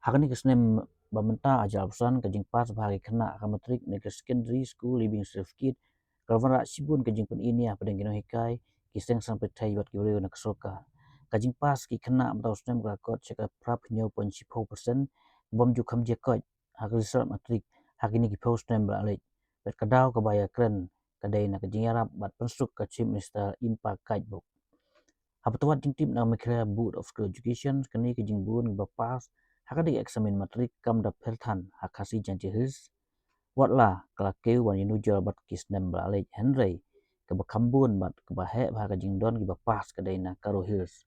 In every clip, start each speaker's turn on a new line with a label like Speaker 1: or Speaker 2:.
Speaker 1: Hakani kesnem bamenta ajalsan kajing pas bahagi kena Matrik nega secondary school living certificate kalvara sibun kajing pen ini apa dengan hikai kiseng sampai thai wat kiwrio na kesoka kajing pas ki kena mtau snem rakot cheka prap 0.4% bom ju kham je koj hak result Matrik hakini ki post snem ba lek bet kadau kabaya kren kadai na kajing arab bat pensuk ka chief minister impact kite book hapatuat jing tim na mekra board of school education kani kajing bun ba pas hakadi eksamen Matrik kam da perthan hakasi janjihis watla kala keu wan inu jol bat kisnem balai henry ke bakambun bat ke bahe bha Jingdon ki pas kadai na Garo hills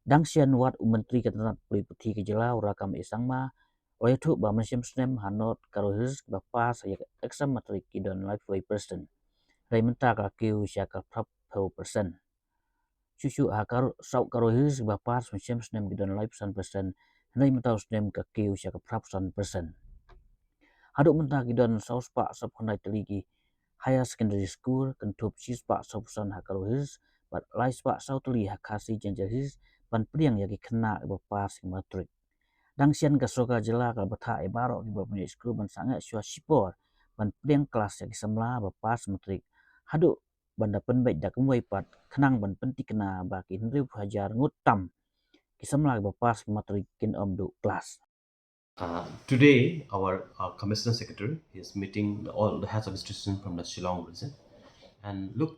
Speaker 1: dangsian wat menteri ketenat puti ke jelau rakam isangma oyatu ba mensim snem hanot Garo hills pas ya exam Matrik kidon life way person rai menta kala keu syakal prap 4% Susu akar sau Garo hills pas mensim snem kidon life 1% Nai mentau snem ka keu syakal prap 1%. Haduk mentah kidon saus pak sab honai teligi higher secondary school kentup sis pak sausan Garo hills bat lais pak sau teli hakasi janjahis ban priang yagi kena pas Matrik. Dangsian kasoka jela kal bata ibaro ki punya school ban sangat syua sipor ban priang kelas yagi semla pas Matrik. Haduk banda penbaik dak muai pat kenang ban penti kena baki hendri hajar ngutam kisamla pas Matrik kin du kelas.
Speaker 2: Today, our Commissioner Secretary is meeting all the heads of institutions from the Shillong region. And look,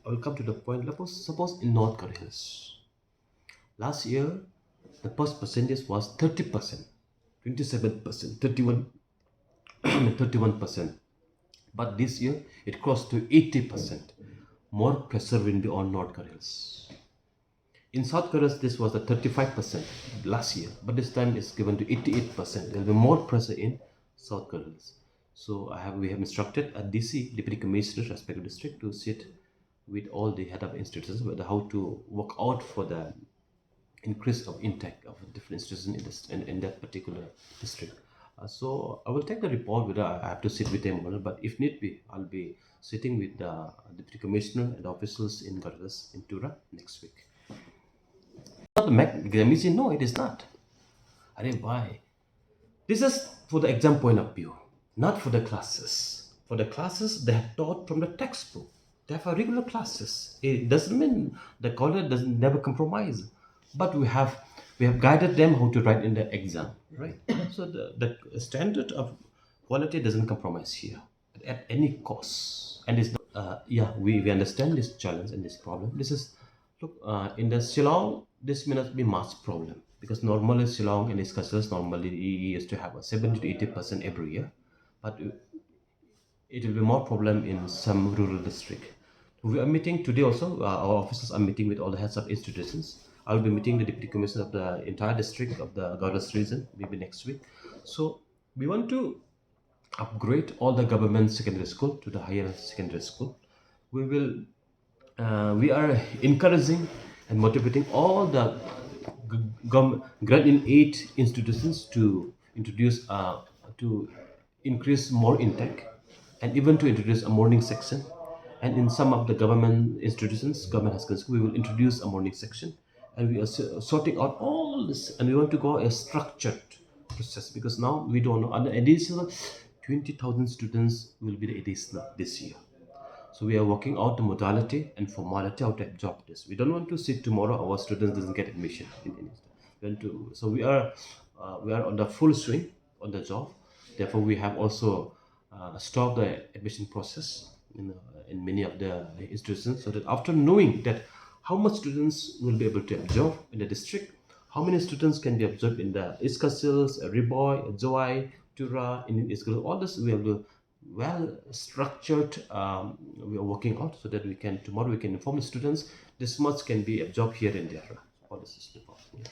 Speaker 2: I'll come to the point. Suppose in North Korea, last year, the first percentage was 30%, 27%, 31, 31%. But this year, it crossed to 80%. More pressure will be on North Koreans. In South Korea, this was the 35% last year, but this time it's given to 88%. There will be more pressure in South Korea. So we have instructed a DC, Deputy Commissioner, respective district, to sit with all the head of institutions about how to work out for the increase of intake of different institutions in that particular district. So I will take the report whether I have to sit with them or not, but if need be, I'll be sitting with the Deputy Commissioner and officials in Gardas in Tura next week. Not the examination, no, it is not. I mean, why? This is for the exam point of view, not for the classes. For the classes, they have taught from the textbook. They have regular classes. It doesn't mean the college doesn't never compromise, but we have guided them how to write in the exam, right? So the standard of quality doesn't compromise here at any cost. And it's we understand this challenge and this problem. This is look in the Shillong, this may not be much problem because normally Shillong and its customers normally used to have a 70 to 80% every year, but it will be more problem in some rural district. We are meeting today also. Our officers are meeting with all the heads of institutions. I will be meeting the deputy commissioner of the entire district of the Gaudas region maybe next week. So we want to upgrade all the government secondary school to the higher secondary school. We are encouraging and motivating all the grant in aid institutions to introduce to increase more intake and even to introduce a morning section, and in some of the government institutions government has considered, we will introduce a morning section, and we are sorting out all this, and we want to go a structured process because now we don't know, and additional 20,000 students will be the additional this year. So we are working out the modality and formality how to absorb this. We don't want to sit tomorrow our students doesn't get admission in any. We want to, so we are on the full swing on the job. Therefore, we have also stopped the admission process in many of the institutions, so that after knowing that how much students will be able to absorb in the district, how many students can be absorbed in the Iskasils, Riboy, Joy, Tura, in Iskasils, all this we have to well structured we are working out so that we can tomorrow we can inform the students this much can be absorbed here and there. All this is the problem.